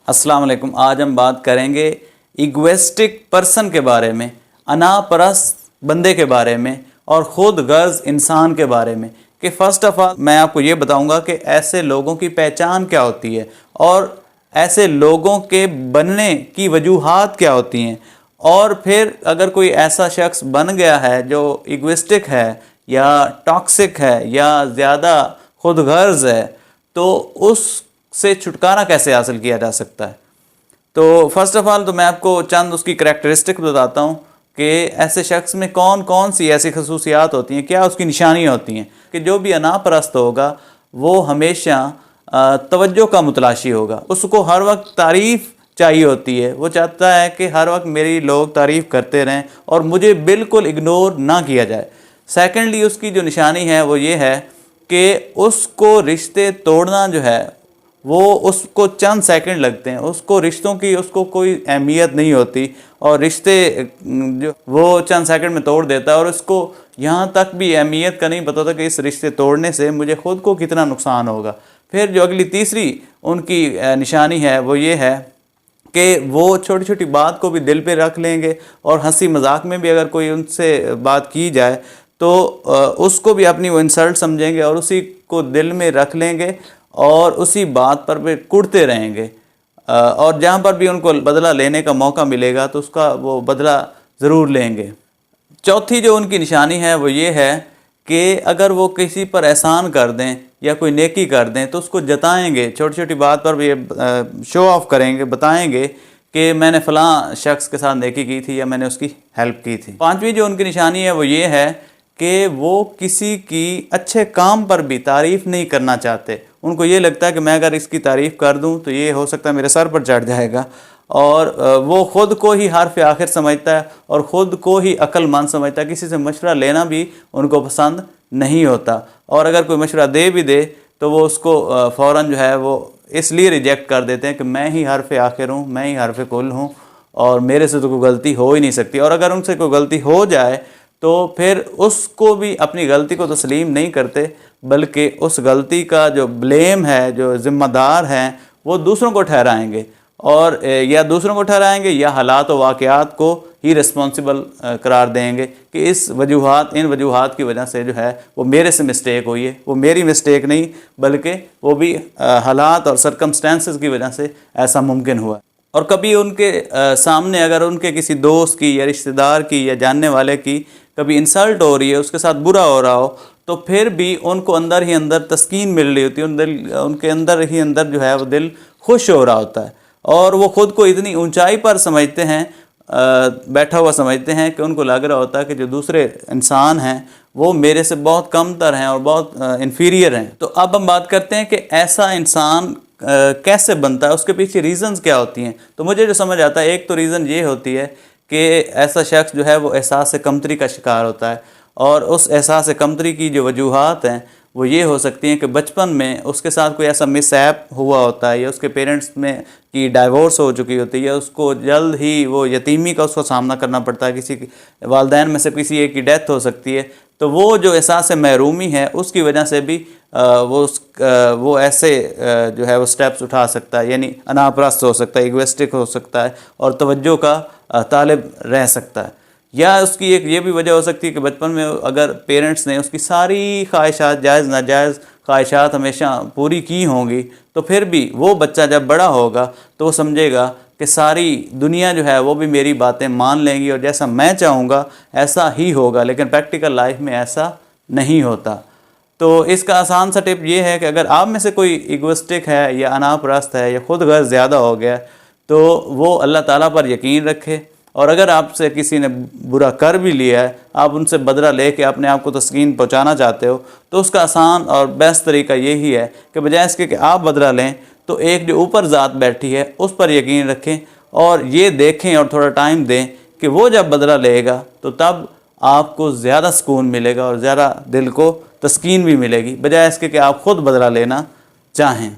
अस्सलाम वालेकुम। आज हम बात करेंगे इगोइस्टिक पर्सन के बारे में, अनापरस्त बंदे के बारे में और ख़ुद गर्ज इंसान के बारे में। कि फ़र्स्ट ऑफ ऑल मैं आपको ये बताऊंगा कि ऐसे लोगों की पहचान क्या होती है और ऐसे लोगों के बनने की वजूहात क्या होती हैं। और फिर अगर कोई ऐसा शख्स बन गया है जो इगोइस्टिक है या टॉक्सिक है या ज़्यादा खुद गर्ज है, तो उससे छुटकारा कैसे हासिल किया जा सकता है। तो फर्स्ट ऑफ ऑल तो मैं आपको चंद उसकी करैक्टरिस्टिक बताता हूँ कि ऐसे शख्स में कौन कौन सी ऐसी खसूसियात होती हैं, क्या उसकी निशानियाँ होती हैं। कि जो भी अनापरस्त होगा वो हमेशा तवज्जो का मुतलाशी होगा, उसको हर वक्त तारीफ़ चाहिए होती है। वो चाहता है कि हर वक्त मेरी लोग तारीफ़ करते रहें और मुझे बिल्कुल इग्नोर ना किया जाए। सेकेंडली उसकी जो निशानी है वो ये है कि उसको रिश्ते तोड़ना जो है वो उसको चंद सेकंड लगते हैं, उसको रिश्तों की उसको कोई अहमियत नहीं होती और रिश्ते जो वो चंद सेकंड में तोड़ देता है। और उसको यहाँ तक भी अहमियत का नहीं पता था कि इस रिश्ते तोड़ने से मुझे ख़ुद को कितना नुकसान होगा। फिर जो अगली तीसरी उनकी निशानी है वो ये है कि वो छोटी छोटी बात को भी दिल पे रख लेंगे और हंसी मजाक में भी अगर कोई उनसे बात की जाए तो उसको भी अपनी वो इंसल्ट समझेंगे और उसी को दिल में रख लेंगे और उसी बात पर भी कुढ़ते रहेंगे। और जहाँ पर भी उनको बदला लेने का मौका मिलेगा तो उसका वो बदला ज़रूर लेंगे। चौथी जो उनकी निशानी है वो ये है कि अगर वो किसी पर एहसान कर दें या कोई नेकी कर दें तो उसको जताएंगे, छोटी छोटी बात पर भी शो ऑफ करेंगे, बताएंगे कि मैंने फ़लाँ शख्स के साथ नेकी की थी या मैंने उसकी हेल्प की थी। पांचवी जो उनकी निशानी है वो ये है कि वो किसी की अच्छे काम पर भी तारीफ़ नहीं करना चाहते। उनको ये लगता है कि मैं अगर इसकी तारीफ़ कर दूं तो ये हो सकता है मेरे सर पर चढ़ जाएगा। और वो ख़ुद को ही हर्फ़ आखिर समझता है और ख़ुद को ही अक्लमंद समझता है। किसी से मशवरा लेना भी उनको पसंद नहीं होता और अगर कोई मशवरा दे भी दे तो वो उसको फ़ौरन जो है वो इसलिए रिजेक्ट कर देते हैं कि मैं ही हर्फ़ आखिर हूँ, मैं ही हर्फ़ कुल हूँ और मेरे से तो कोई गलती हो ही नहीं सकती। और अगर उनसे कोई गलती हो जाए तो फिर उसको भी अपनी गलती को तस्लीम नहीं करते, बल्कि उस गलती का जो ब्लेम है, जो ज़िम्मेदार हैं, वो दूसरों को ठहराएंगे और या दूसरों को ठहराएंगे या हालात व वाक़यात को ही रिस्पॉन्सिबल करार देंगे कि इन वजूहात की वजह से जो है वो मेरे से मिस्टेक हुई है। वो मेरी मिस्टेक नहीं बल्कि वो भी हालात और सर्कमस्टेंसेस की वजह से ऐसा मुमकिन हुआ। और कभी उनके सामने अगर उनके किसी दोस्त की या रिश्तेदार की या जानने वाले की कभी इंसल्ट हो रही है, उसके साथ बुरा हो रहा हो, तो फिर भी उनको अंदर ही अंदर तस्कीन मिल रही होती है, उनके अंदर ही अंदर जो है वो दिल खुश हो रहा होता है और वो ख़ुद को इतनी ऊंचाई पर समझते हैं, बैठा हुआ समझते हैं कि उनको लग रहा होता है कि जो दूसरे इंसान हैं वो मेरे से बहुत कमतर हैं और बहुत इन्फीरियर हैं। तो अब हम बात करते हैं कि ऐसा इंसान कैसे बनता है, उसके पीछे रीज़न्स क्या होती हैं। तो मुझे जो समझ आता है, एक तो रीज़न ये होती है कि ऐसा शख्स जो है वो एहसास कमतरी का शिकार होता है और उस एहसास कमतरी की जो वजूहात हैं वो ये हो सकती हैं कि बचपन में उसके साथ कोई ऐसा मिसहैप हुआ होता है या उसके पेरेंट्स में की डाइवोर्स हो चुकी होती है या उसको जल्द ही वो यतीमी का उसको सामना करना पड़ता है, किसी वालिदैन में से किसी एक की डेथ हो सकती है। तो वो जो एहसास महरूमी है उसकी वजह से भी वो ऐसे जो है वो स्टेप्स उठा सकता है, यानी अनापरस्त हो सकता है, इगोइस्टिक हो सकता है और तवज्जो का तालिब रह सकता है। या उसकी एक ये भी वजह हो सकती है कि बचपन में अगर पेरेंट्स ने उसकी सारी ख्वाहिशात, जायज़ नाजायज़ ख्वाहिशात हमेशा पूरी की होंगी, तो फिर भी वो बच्चा जब बड़ा होगा तो वो समझेगा कि सारी दुनिया जो है वो भी मेरी बातें मान लेंगी और जैसा मैं चाहूँगा ऐसा ही होगा। लेकिन प्रैक्टिकल लाइफ में ऐसा नहीं होता। तो इसका आसान सा टिप ये है कि अगर आप में से कोई इगोइस्टिक है या अनापरस्त है या खुद गर्ज ज़्यादा हो गया तो वो अल्लाह ताला पर यकीन रखे और अगर आपसे किसी ने बुरा कर भी लिया है, आप उनसे बदला लेके अपने आप को तस्कीन पहुंचाना चाहते हो, तो उसका आसान और बेस्ट तरीका यही है कि बजाय इसके कि आप बदला लें तो एक जो ऊपर ज़ात बैठी है उस पर यकीन रखें और ये देखें और थोड़ा टाइम दें कि वो जब बदला लेगा तो तब आपको ज़्यादा सुकून मिलेगा और ज़्यादा दिल को तस्कीन भी मिलेगी, बजाय इसके कि आप ख़ुद बदला लेना चाहें।